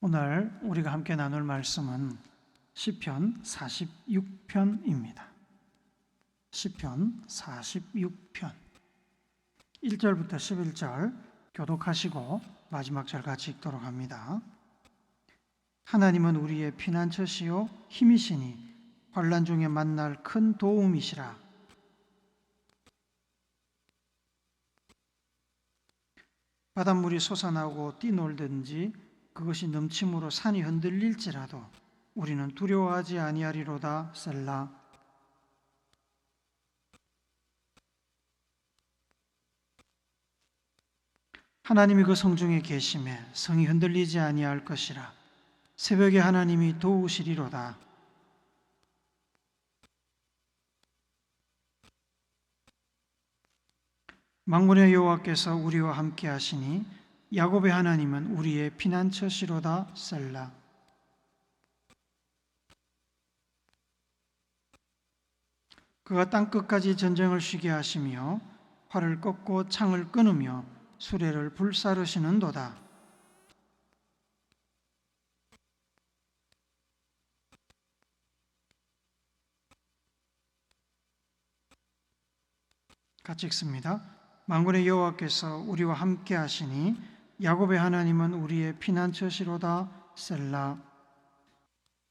오늘 우리가 함께 나눌 말씀은 시편 46편입니다. 시편 46편 1절부터 11절 교독하시고 마지막 절 같이 읽도록 합니다. 하나님은 우리의 피난처시요 힘이시니 환난 중에 만날 큰 도움이시라. 바닷물이 솟아나고 뛰놀든지 그것이 넘침으로 산이 흔들릴지라도 우리는 두려워하지 아니하리로다. 셀라. 하나님이 그 성중에 계심에 성이 흔들리지 아니할 것이라. 새벽에 하나님이 도우시리로다. 만군의 여호와께서 우리와 함께 하시니 야곱의 하나님은 우리의 피난처시로다. 셀라. 그가 땅끝까지 전쟁을 쉬게 하시며 활을 꺾고 창을 끊으며 수레를 불사르시는도다. 같이 읽습니다. 만군의 여호와께서 우리와 함께 하시니 야곱의 하나님은 우리의 피난처시로다. 셀라.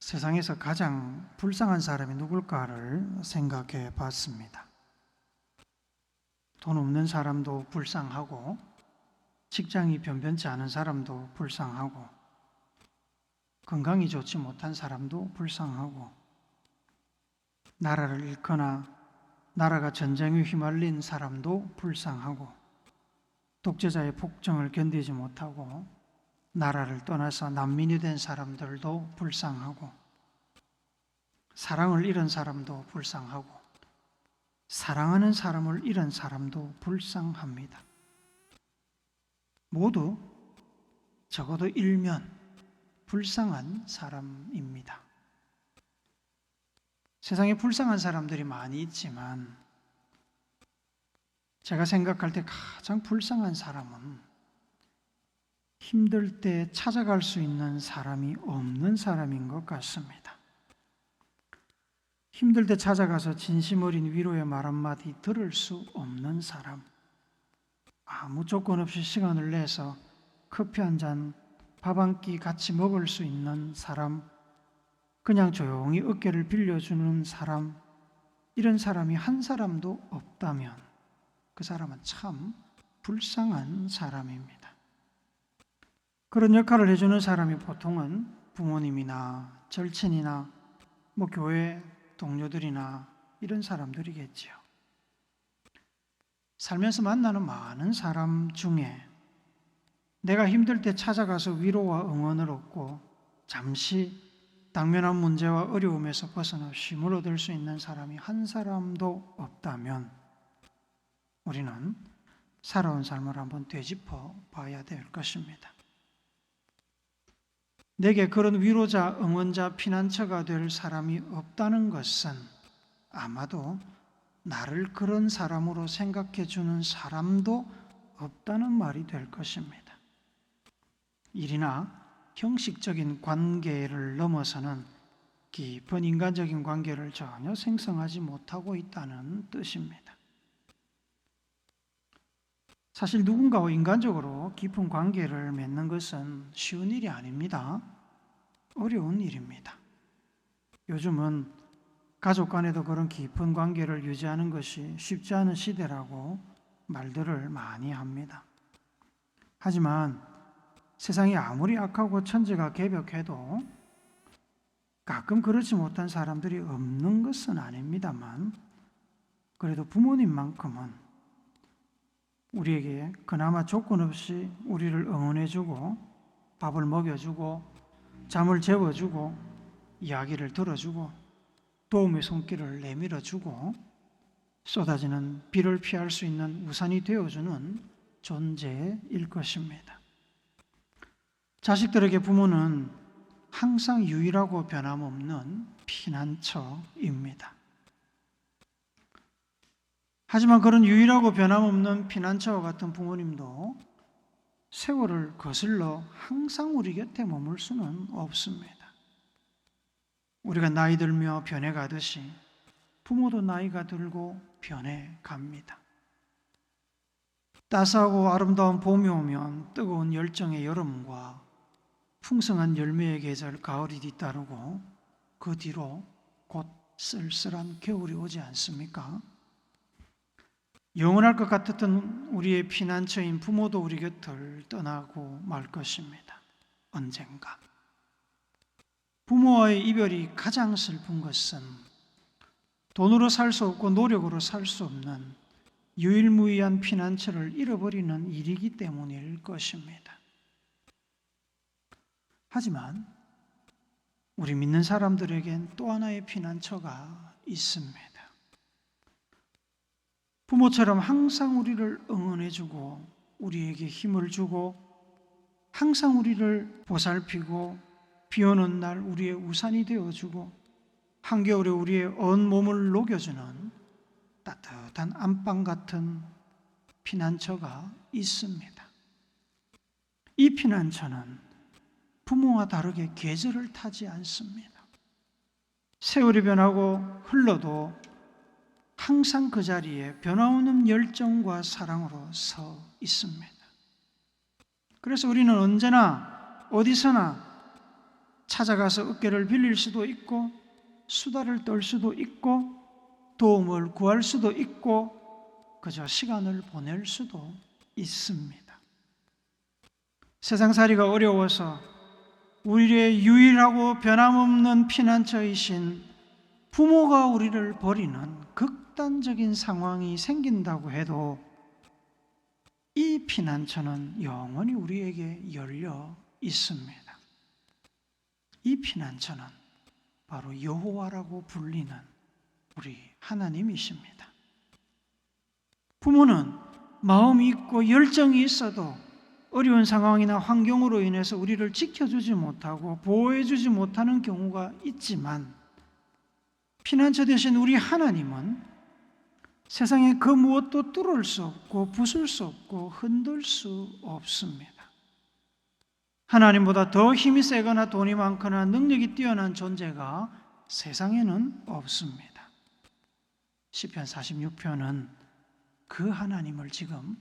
세상에서 가장 불쌍한 사람이 누굴까를 생각해 봤습니다. 돈 없는 사람도 불쌍하고, 직장이 변변치 않은 사람도 불쌍하고, 건강이 좋지 못한 사람도 불쌍하고, 나라를 잃거나 나라가 전쟁에 휘말린 사람도 불쌍하고, 독재자의 폭정을 견디지 못하고 나라를 떠나서 난민이 된 사람들도 불쌍하고, 사랑을 잃은 사람도 불쌍하고, 사랑하는 사람을 잃은 사람도 불쌍합니다. 모두 적어도 일면 불쌍한 사람입니다. 세상에 불쌍한 사람들이 많이 있지만 제가 생각할 때 가장 불쌍한 사람은 힘들 때 찾아갈 수 있는 사람이 없는 사람인 것 같습니다. 힘들 때 찾아가서 진심 어린 위로의 말 한마디 들을 수 없는 사람, 아무 조건 없이 시간을 내서 커피 한 잔, 밥 한 끼 같이 먹을 수 있는 사람, 그냥 조용히 어깨를 빌려주는 사람, 이런 사람이 한 사람도 없다면 그 사람은 참 불쌍한 사람입니다. 그런 역할을 해주는 사람이 보통은 부모님이나 절친이나 교회 동료들이나 이런 사람들이겠지요. 살면서 만나는 많은 사람 중에 내가 힘들 때 찾아가서 위로와 응원을 얻고 잠시 당면한 문제와 어려움에서 벗어나 쉼을 얻을 수 있는 사람이 한 사람도 없다면 우리는 살아온 삶을 한번 되짚어 봐야 될 것입니다. 내게 그런 위로자, 응원자, 피난처가 될 사람이 없다는 것은 아마도 나를 그런 사람으로 생각해 주는 사람도 없다는 말이 될 것입니다. 일이나 형식적인 관계를 넘어서는 깊은 인간적인 관계를 전혀 생성하지 못하고 있다는 뜻입니다. 사실 누군가와 인간적으로 깊은 관계를 맺는 것은 쉬운 일이 아닙니다. 어려운 일입니다. 요즘은 가족 간에도 그런 깊은 관계를 유지하는 것이 쉽지 않은 시대라고 말들을 많이 합니다. 하지만 세상이 아무리 악하고 천지가 개벽해도 가끔 그렇지 못한 사람들이 없는 것은 아닙니다만, 그래도 부모님만큼은 우리에게 그나마 조건 없이 우리를 응원해주고 밥을 먹여주고 잠을 재워주고 이야기를 들어주고 도움의 손길을 내밀어주고 쏟아지는 비를 피할 수 있는 우산이 되어주는 존재일 것입니다. 자식들에게 부모는 항상 유일하고 변함없는 피난처입니다. 하지만 그런 유일하고 변함없는 피난처와 같은 부모님도 세월을 거슬러 항상 우리 곁에 머물 수는 없습니다. 우리가 나이 들며 변해가듯이 부모도 나이가 들고 변해갑니다. 따스하고 아름다운 봄이 오면 뜨거운 열정의 여름과 풍성한 열매의 계절 가을이 뒤따르고 그 뒤로 곧 쓸쓸한 겨울이 오지 않습니까? 영원할 것 같았던 우리의 피난처인 부모도 우리 곁을 떠나고 말 것입니다. 언젠가. 부모와의 이별이 가장 슬픈 것은 돈으로 살 수 없고 노력으로 살 수 없는 유일무이한 피난처를 잃어버리는 일이기 때문일 것입니다. 하지만 우리 믿는 사람들에겐 또 하나의 피난처가 있습니다. 부모처럼 항상 우리를 응원해주고 우리에게 힘을 주고 항상 우리를 보살피고 비 오는 날 우리의 우산이 되어주고 한겨울에 우리의 온몸을 녹여주는 따뜻한 안방 같은 피난처가 있습니다. 이 피난처는 부모와 다르게 계절을 타지 않습니다. 세월이 변하고 흘러도 항상 그 자리에 변함없는 열정과 사랑으로 서 있습니다. 그래서 우리는 언제나 어디서나 찾아가서 어깨를 빌릴 수도 있고 수다를 떨 수도 있고 도움을 구할 수도 있고 그저 시간을 보낼 수도 있습니다. 세상살이가 어려워서 우리의 유일하고 변함없는 피난처이신 부모가 우리를 버리는 극단적인 상황이 생긴다고 해도 이 피난처는 영원히 우리에게 열려 있습니다. 이 피난처는 바로 여호와라고 불리는 우리 하나님이십니다. 부모는 마음이 있고 열정이 있어도 어려운 상황이나 환경으로 인해서 우리를 지켜주지 못하고 보호해주지 못하는 경우가 있지만 피난처 되신 우리 하나님은 세상에 그 무엇도 뚫을 수 없고 부술 수 없고 흔들 수 없습니다. 하나님보다 더 힘이 세거나 돈이 많거나 능력이 뛰어난 존재가 세상에는 없습니다. 시편 46편은 그 하나님을 지금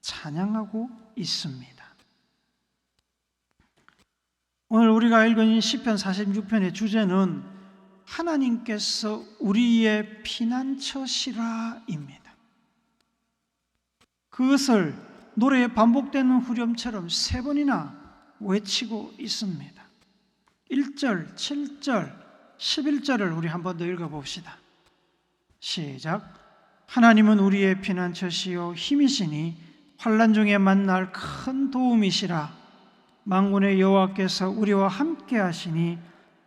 찬양하고 있습니다. 오늘 우리가 읽은 시편 46편의 주제는 하나님께서 우리의 피난처시라입니다. 그것을 노래에 반복되는 후렴처럼 3번이나 외치고 있습니다. 1절, 7절, 11절을 우리 한 번 더 읽어봅시다. 시작. 하나님은 우리의 피난처시요 힘이시니 환난 중에 만날 큰 도움이시라. 만군의 여호와께서 우리와 함께 하시니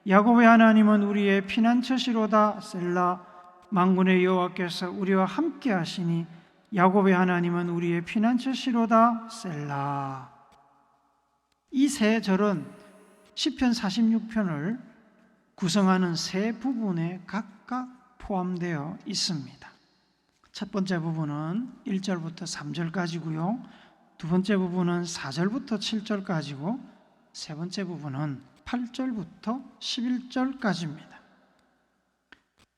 야곱의 하나님은 우리의 피난처시로다. 셀라. 만군의 여호와께서 우리와 함께 하시니 야곱의 하나님은 우리의 피난처시로다. 셀라. 이 세 절은 시편 46편을 구성하는 3부분에 각각 포함되어 있습니다. 첫 번째 부분은 1절부터 3절까지고요. 두 번째 부분은 4절부터 7절까지고 세 번째 부분은 8절부터 11절까지입니다.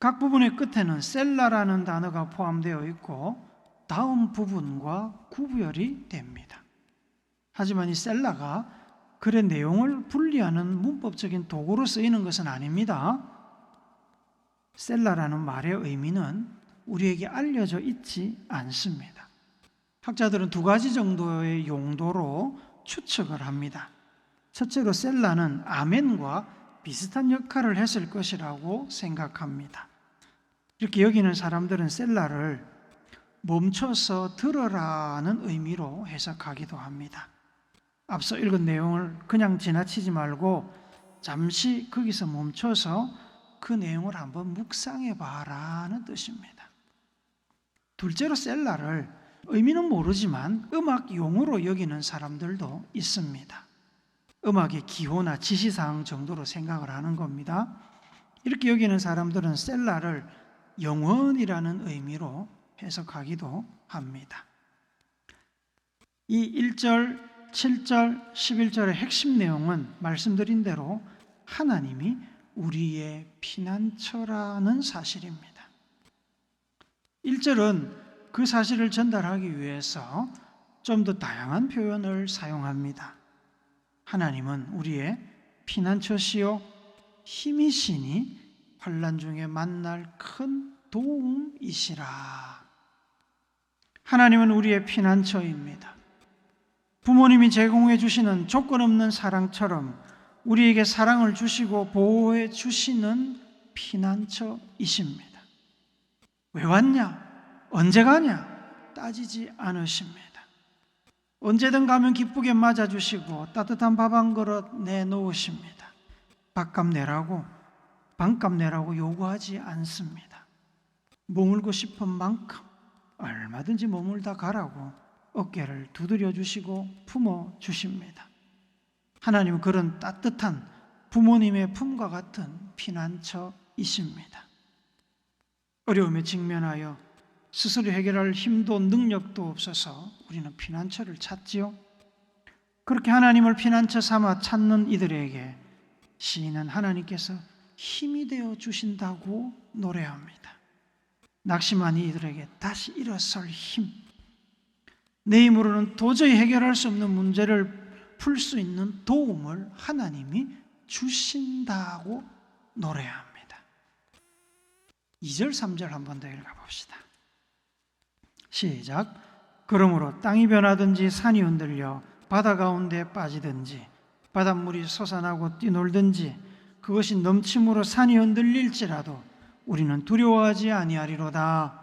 각 부분의 끝에는 셀라라는 단어가 포함되어 있고 다음 부분과 구별이 됩니다. 하지만 이 셀라가 글의 내용을 분리하는 문법적인 도구로 쓰이는 것은 아닙니다. 셀라라는 말의 의미는 우리에게 알려져 있지 않습니다. 학자들은 2가지 정도의 용도로 추측을 합니다. 첫째로 셀라는 아멘과 비슷한 역할을 했을 것이라고 생각합니다. 이렇게 여기는 사람들은 셀라를 멈춰서 들어라는 의미로 해석하기도 합니다. 앞서 읽은 내용을 그냥 지나치지 말고 잠시 거기서 멈춰서 그 내용을 한번 묵상해 봐라는 뜻입니다. 둘째로 셀라를 의미는 모르지만 음악 용어로 여기는 사람들도 있습니다. 음악의 기호나 지시사항 정도로 생각을 하는 겁니다. 이렇게 여기는 사람들은 셀라를 영원이라는 의미로 해석하기도 합니다. 이 1절, 7절, 11절의 핵심 내용은 말씀드린 대로 하나님이 우리의 피난처라는 사실입니다. 1절은 그 사실을 전달하기 위해서 좀 더 다양한 표현을 사용합니다. 하나님은 우리의 피난처시요 힘이시니 환난 중에 만날 큰 도움이시라. 하나님은 우리의 피난처입니다. 부모님이 제공해 주시는 조건 없는 사랑처럼 우리에게 사랑을 주시고 보호해 주시는 피난처이십니다. 왜 왔냐? 언제 가냐? 따지지 않으십니다. 언제든 가면 기쁘게 맞아주시고 따뜻한 밥 한 그릇 내놓으십니다. 밥값 내라고, 방값 내라고 요구하지 않습니다. 머물고 싶은 만큼 얼마든지 머물다 가라고 어깨를 두드려 주시고 품어 주십니다. 하나님은 그런 따뜻한 부모님의 품과 같은 피난처이십니다. 어려움에 직면하여 스스로 해결할 힘도 능력도 없어서 우리는 피난처를 찾지요. 그렇게 하나님을 피난처 삼아 찾는 이들에게 시인은 하나님께서 힘이 되어 주신다고 노래합니다. 낙심한 이들에게 다시 일어설 힘, 내 힘으로는 도저히 해결할 수 없는 문제를 풀 수 있는 도움을 하나님이 주신다고 노래합니다. 2절, 3절 한 번 더 읽어봅시다. 시작. 그러므로 땅이 변하든지 산이 흔들려 바다 가운데 빠지든지 바닷물이 솟아나고 뛰놀든지 그것이 넘침으로 산이 흔들릴지라도 우리는 두려워하지 아니하리로다.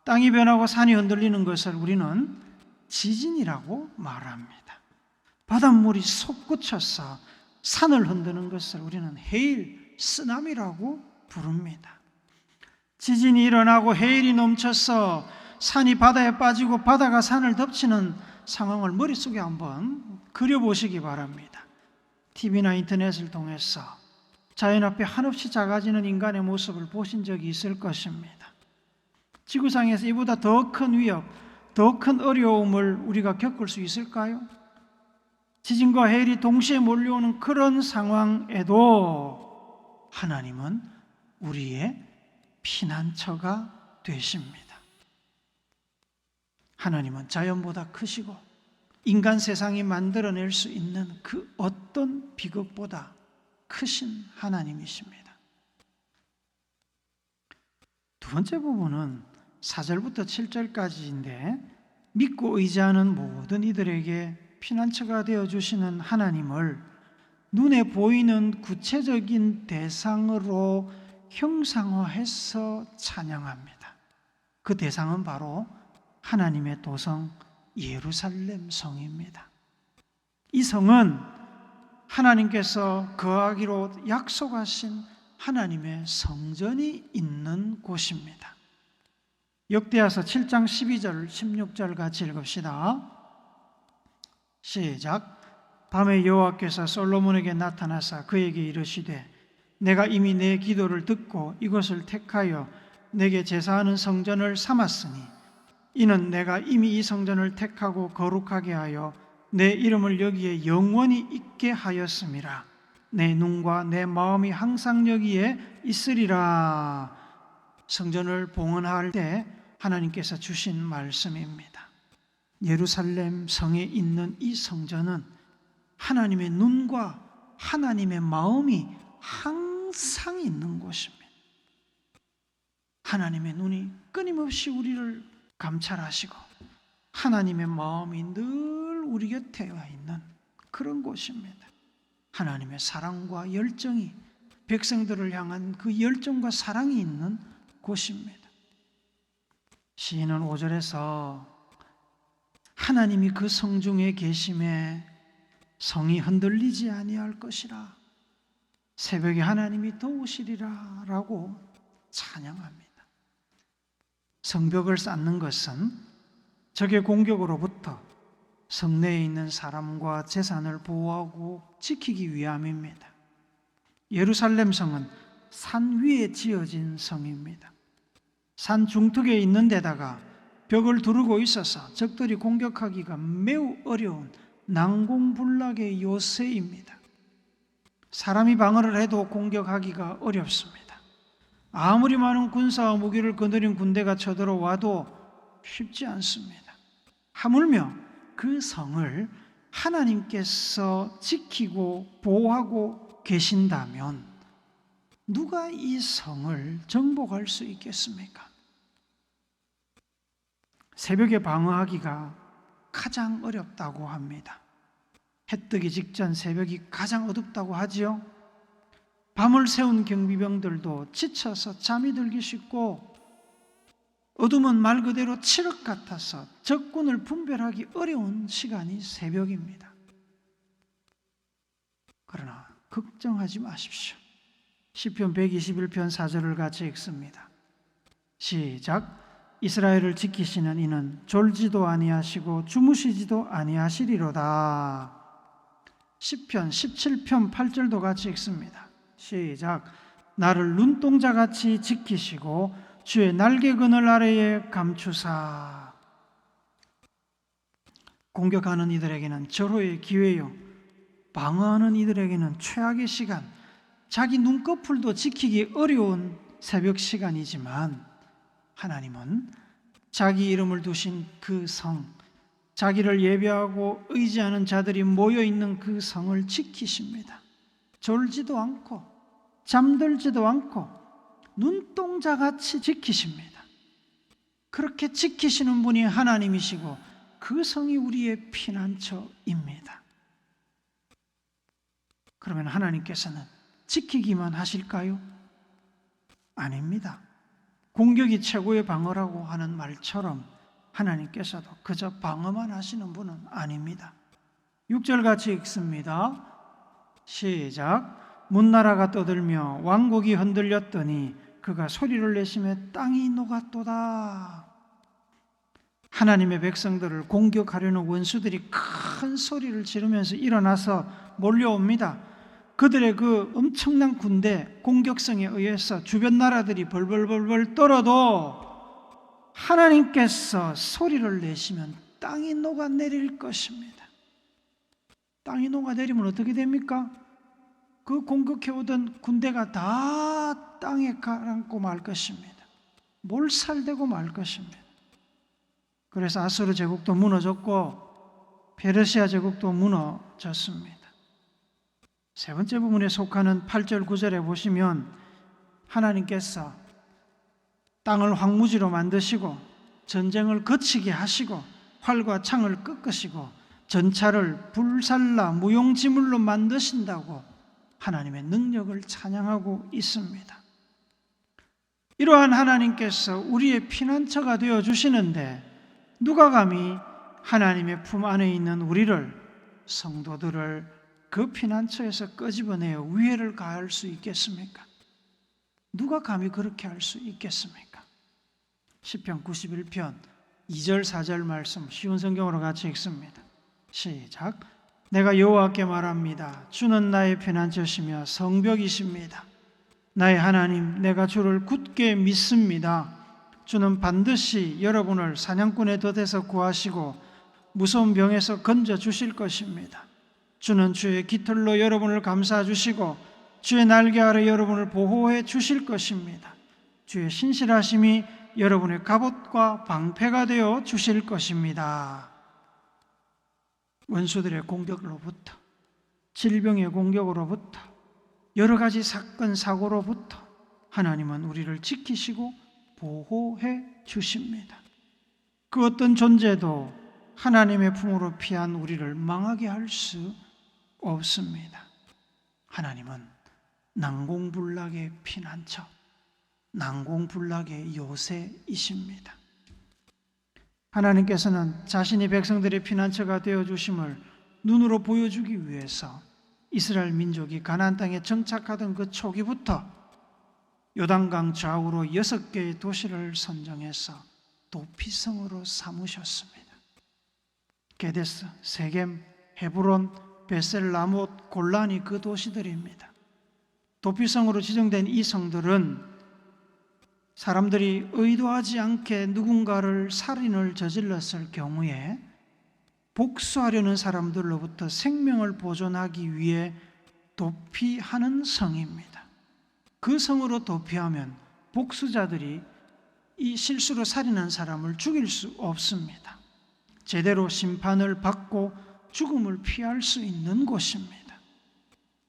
땅이 변하고 산이 흔들리는 것을 우리는 지진이라고 말합니다. 바닷물이 솟구쳐서 산을 흔드는 것을 우리는 해일, 쓰나미라고 부릅니다. 지진이 일어나고 해일이 넘쳐서 산이 바다에 빠지고 바다가 산을 덮치는 상황을 머릿속에 한번 그려보시기 바랍니다. TV나 인터넷을 통해서 자연 앞에 한없이 작아지는 인간의 모습을 보신 적이 있을 것입니다. 지구상에서 이보다 더 큰 위협, 더 큰 어려움을 우리가 겪을 수 있을까요? 지진과 해일이 동시에 몰려오는 그런 상황에도 하나님은 우리의 피난처가 되십니다. 하나님은 자연보다 크시고 인간 세상이 만들어낼 수 있는 그 어떤 비극보다 크신 하나님이십니다. 두 번째 부분은 4절부터 7절까지인데 믿고 의지하는 모든 이들에게 피난처가 되어주시는 하나님을 눈에 보이는 구체적인 대상으로 형상화해서 찬양합니다. 그 대상은 바로 하나님의 도성 예루살렘 성입니다. 이 성은 하나님께서 거하기로 약속하신 하나님의 성전이 있는 곳입니다. 역대하서 7장 12절 16절 같이 읽읍시다. 시작. 밤에 여호와께서 솔로몬에게 나타나사 그에게 이르시되 내가 이미 내 기도를 듣고 이것을 택하여 내게 제사하는 성전을 삼았으니 이는 내가 이미 이 성전을 택하고 거룩하게 하여 내 이름을 여기에 영원히 있게 하였음이라. 내 눈과 내 마음이 항상 여기에 있으리라. 성전을 봉헌할 때 하나님께서 주신 말씀입니다. 예루살렘 성에 있는 이 성전은 하나님의 눈과 하나님의 마음이 항상 있는 곳입니다. 하나님의 눈이 끊임없이 우리를 감찰하시고 하나님의 마음이 늘 우리 곁에 와 있는 그런 곳입니다. 하나님의 사랑과 열정이 백성들을 향한 그 열정과 사랑이 있는 곳입니다. 시인은 5절에서 하나님이 그 성중에 계심에 성이 흔들리지 아니할 것이라, 새벽에 하나님이 도우시리라 라고 찬양합니다. 성벽을 쌓는 것은 적의 공격으로부터 성내에 있는 사람과 재산을 보호하고 지키기 위함입니다. 예루살렘 성은 산 위에 지어진 성입니다. 산 중턱에 있는 데다가 벽을 두르고 있어서 적들이 공격하기가 매우 어려운 난공불락의 요새입니다. 사람이 방어를 해도 공격하기가 어렵습니다. 아무리 많은 군사와 무기를 거느린 군대가 쳐들어와도 쉽지 않습니다. 하물며 그 성을 하나님께서 지키고 보호하고 계신다면 누가 이 성을 정복할 수 있겠습니까? 새벽에 방어하기가 가장 어렵다고 합니다. 해 뜨기 직전 새벽이 가장 어둡다고 하지요. 밤을 새운 경비병들도 지쳐서 잠이 들기 쉽고 어둠은 말 그대로 칠흑 같아서 적군을 분별하기 어려운 시간이 새벽입니다. 그러나 걱정하지 마십시오. 시편 121편 4절을 같이 읽습니다. 시작. 이스라엘을 지키시는 이는 졸지도 아니하시고 주무시지도 아니하시리로다. 시편 17편 8절도 같이 읽습니다. 시작. 나를 눈동자같이 지키시고 주의 날개 그늘 아래에 감추사. 공격하는 이들에게는 절호의 기회요, 방어하는 이들에게는 최악의 시간, 자기 눈꺼풀도 지키기 어려운 새벽 시간이지만 하나님은 자기 이름을 두신 그 성, 자기를 예배하고 의지하는 자들이 모여있는 그 성을 지키십니다. 졸지도 않고 잠들지도 않고 눈동자같이 지키십니다. 그렇게 지키시는 분이 하나님이시고 그 성이 우리의 피난처입니다. 그러면 하나님께서는 지키기만 하실까요? 아닙니다. 공격이 최고의 방어라고 하는 말처럼 하나님께서도 그저 방어만 하시는 분은 아닙니다. 6절 같이 읽습니다. 시작. 문나라가 떠들며 왕국이 흔들렸더니 그가 소리를 내시며 땅이 녹았도다. 하나님의 백성들을 공격하려는 원수들이 큰 소리를 지르면서 일어나서 몰려옵니다. 그들의 그 엄청난 군대 공격성에 의해서 주변 나라들이 벌벌벌벌 떨어도 하나님께서 소리를 내시면 땅이 녹아내릴 것입니다. 땅이 녹아내리면 어떻게 됩니까? 그 공격해오던 군대가 다 땅에 가라앉고 말 것입니다. 몰살되고 말 것입니다. 그래서 아수르 제국도 무너졌고 페르시아 제국도 무너졌습니다. 세 번째 부분에 속하는 8절 9절에 보시면 하나님께서 땅을 황무지로 만드시고 전쟁을 거치게 하시고 활과 창을 꺾으시고 전차를 불살라 무용지물로 만드신다고 하나님의 능력을 찬양하고 있습니다. 이러한 하나님께서 우리의 피난처가 되어 주시는데 누가 감히 하나님의 품 안에 있는 우리를, 성도들을 그 피난처에서 끄집어내어 위해를 가할 수 있겠습니까? 누가 감히 그렇게 할 수 있겠습니까? 시편 91편 2절 4절 말씀 쉬운 성경으로 같이 읽습니다. 시작. 내가 여호와께 말합니다. 주는 나의 피난처시며 성벽이십니다. 나의 하나님, 내가 주를 굳게 믿습니다. 주는 반드시 여러분을 사냥꾼의 덫에서 구하시고 무서운 병에서 건져 주실 것입니다. 주는 주의 깃털로 여러분을 감싸 주시고 주의 날개 아래 여러분을 보호해 주실 것입니다. 주의 신실하심이 여러분의 갑옷과 방패가 되어 주실 것입니다. 원수들의 공격으로부터, 질병의 공격으로부터, 여러 가지 사건 사고로부터 하나님은 우리를 지키시고 보호해 주십니다. 그 어떤 존재도 하나님의 품으로 피한 우리를 망하게 할 수 없습니다. 하나님은 난공불락의 피난처, 난공불락의 요새이십니다. 하나님께서는 자신이 백성들의 피난처가 되어주심을 눈으로 보여주기 위해서 이스라엘 민족이 가나안 땅에 정착하던 그 초기부터 요단강 좌우로 6개의 도시를 선정해서 도피성으로 삼으셨습니다. 게데스, 세겜, 헤브론, 베셀, 라못, 골란이 그 도시들입니다. 도피성으로 지정된 이 성들은 사람들이 의도하지 않게 누군가를 살인을 저질렀을 경우에 복수하려는 사람들로부터 생명을 보존하기 위해 도피하는 성입니다. 그 성으로 도피하면 복수자들이 이 실수로 살인한 사람을 죽일 수 없습니다. 제대로 심판을 받고 죽음을 피할 수 있는 곳입니다.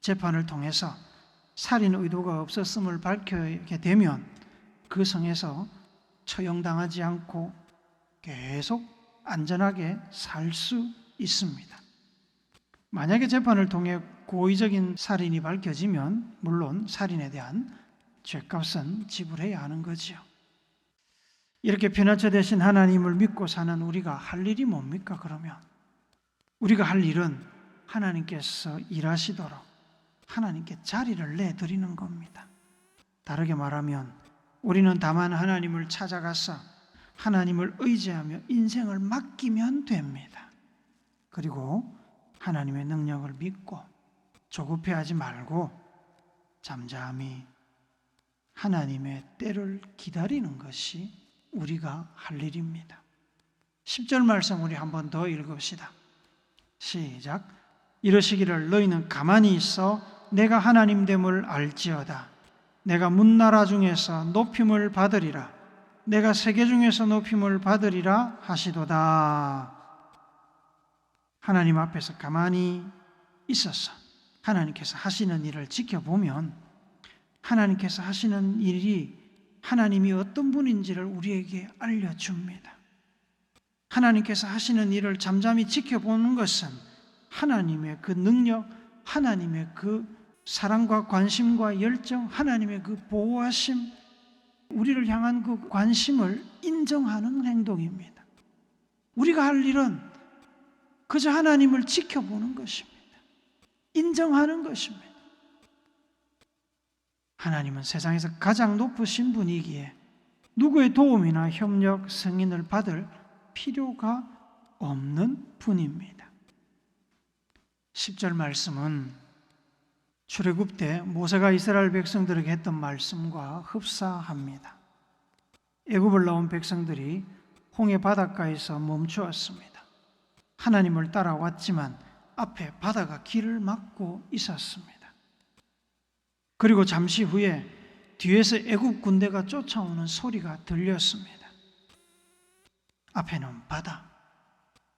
재판을 통해서 살인 의도가 없었음을 밝히게 되면 그 성에서 처형당하지 않고 계속 안전하게 살 수 있습니다. 만약에 재판을 통해 고의적인 살인이 밝혀지면 물론 살인에 대한 죗값은 지불해야 하는 거지요. 이렇게 피난처 대신 하나님을 믿고 사는 우리가 할 일이 뭡니까? 그러면 우리가 할 일은 하나님께서 일하시도록 하나님께 자리를 내드리는 겁니다. 다르게 말하면 우리는 다만 하나님을 찾아가서 하나님을 의지하며 인생을 맡기면 됩니다. 그리고 하나님의 능력을 믿고 조급해하지 말고 잠잠히 하나님의 때를 기다리는 것이 우리가 할 일입니다. 10절 말씀 우리 한 번 더 읽읍시다. 시작. 이러시기를 너희는 가만히 있어 내가 하나님됨을 알지어다. 내가 문나라 중에서 높임을 받으리라. 내가 세계 중에서 높임을 받으리라 하시도다. 하나님 앞에서 가만히 있어서 하나님께서 하시는 일을 지켜보면 하나님께서 하시는 일이 하나님이 어떤 분인지를 우리에게 알려줍니다. 하나님께서 하시는 일을 잠잠히 지켜보는 것은 하나님의 그 능력, 하나님의 그 사랑과 관심과 열정, 하나님의 그 보호하심, 우리를 향한 그 관심을 인정하는 행동입니다. 우리가 할 일은 그저 하나님을 지켜보는 것입니다. 인정하는 것입니다. 하나님은 세상에서 가장 높으신 분이기에 누구의 도움이나 협력, 승인을 받을 필요가 없는 분입니다. 10절 말씀은 출애굽 때 모세가 이스라엘 백성들에게 했던 말씀과 흡사합니다. 애굽을 나온 백성들이 홍해 바닷가에서 멈추었습니다. 하나님을 따라왔지만 앞에 바다가 길을 막고 있었습니다. 그리고 잠시 후에 뒤에서 애굽 군대가 쫓아오는 소리가 들렸습니다. 앞에는 바다,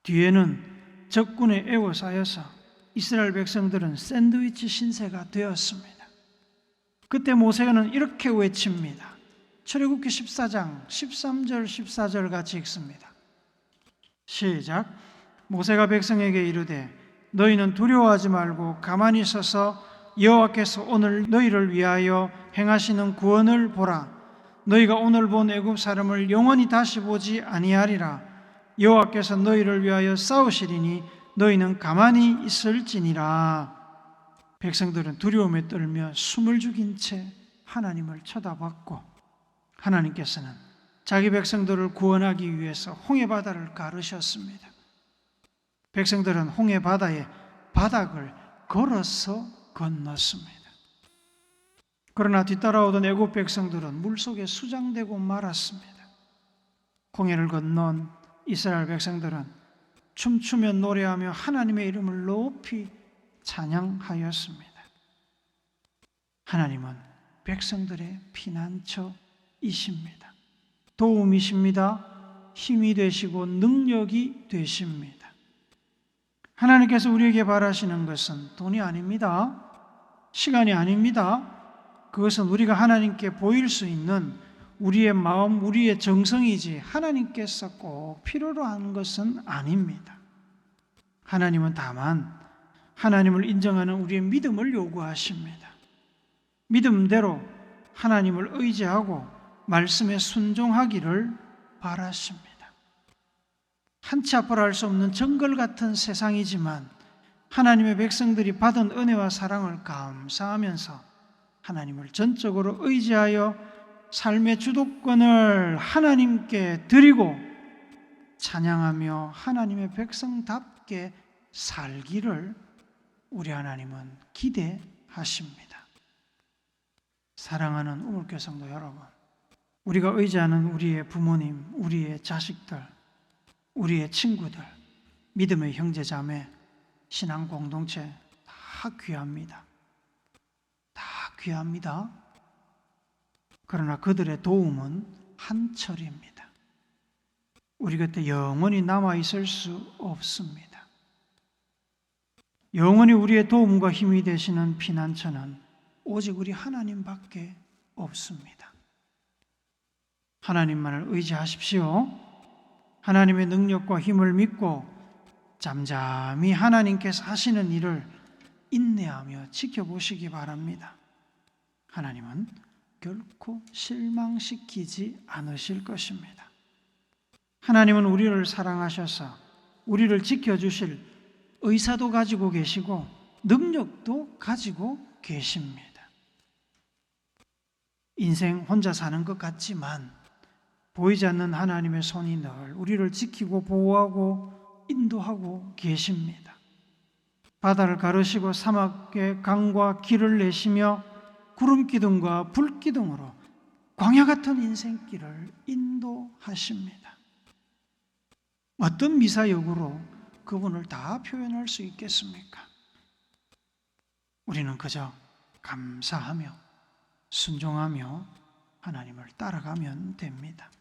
뒤에는 적군에 에워싸여서 이스라엘 백성들은 샌드위치 신세가 되었습니다. 그때 모세는 이렇게 외칩니다. 출애굽기 14장 13절 14절 같이 읽습니다. 시작. 모세가 백성에게 이르되 너희는 두려워하지 말고 가만히 서서 여호와께서 오늘 너희를 위하여 행하시는 구원을 보라. 너희가 오늘 본 애굽 사람을 영원히 다시 보지 아니하리라. 여호와께서 너희를 위하여 싸우시리니 너희는 가만히 있을지니라. 백성들은 두려움에 떨며 숨을 죽인 채 하나님을 쳐다봤고 하나님께서는 자기 백성들을 구원하기 위해서 홍해바다를 가르셨습니다. 백성들은 홍해바다의 바닥을 걸어서 건넜습니다. 그러나 뒤따라오던 애굽 백성들은 물속에 수장되고 말았습니다. 홍해를 건넌 이스라엘 백성들은 춤추며 노래하며 하나님의 이름을 높이 찬양하였습니다. 하나님은 백성들의 피난처이십니다. 도움이십니다. 힘이 되시고 능력이 되십니다. 하나님께서 우리에게 바라시는 것은 돈이 아닙니다. 시간이 아닙니다. 그것은 우리가 하나님께 보일 수 있는 우리의 마음, 우리의 정성이지 하나님께서 꼭 필요로 하는 것은 아닙니다. 하나님은 다만 하나님을 인정하는 우리의 믿음을 요구하십니다. 믿음대로 하나님을 의지하고 말씀에 순종하기를 바라십니다. 한치 앞을 알 수 없는 정글 같은 세상이지만 하나님의 백성들이 받은 은혜와 사랑을 감사하면서 하나님을 전적으로 의지하여 삶의 주도권을 하나님께 드리고 찬양하며 하나님의 백성답게 살기를 우리 하나님은 기대하십니다. 사랑하는 우물교 성도 여러분, 우리가 의지하는 우리의 부모님, 우리의 자식들, 우리의 친구들, 믿음의 형제자매, 신앙 공동체 다 귀합니다. 다 귀합니다. 그러나 그들의 도움은 한철입니다. 우리 곁에 영원히 남아있을 수 없습니다. 영원히 우리의 도움과 힘이 되시는 피난처는 오직 우리 하나님밖에 없습니다. 하나님만을 의지하십시오. 하나님의 능력과 힘을 믿고 잠잠히 하나님께서 하시는 일을 인내하며 지켜보시기 바랍니다. 하나님은 결코 실망시키지 않으실 것입니다. 하나님은 우리를 사랑하셔서 우리를 지켜주실 의사도 가지고 계시고 능력도 가지고 계십니다. 인생 혼자 사는 것 같지만 보이지 않는 하나님의 손이 늘 우리를 지키고 보호하고 인도하고 계십니다. 바다를 가르시고 사막에 강과 길을 내시며 구름기둥과 불기둥으로 광야 같은 인생길을 인도하십니다. 어떤 미사역으로 그분을 다 표현할 수 있겠습니까? 우리는 그저 감사하며 순종하며 하나님을 따라가면 됩니다.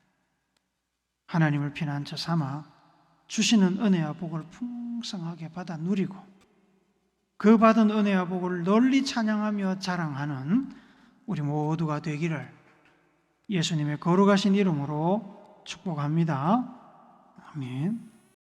하나님을 피난처 삼아 주시는 은혜와 복을 풍성하게 받아 누리고 그 받은 은혜와 복을 널리 찬양하며 자랑하는 우리 모두가 되기를 예수님의 거룩하신 이름으로 축복합니다. 아멘.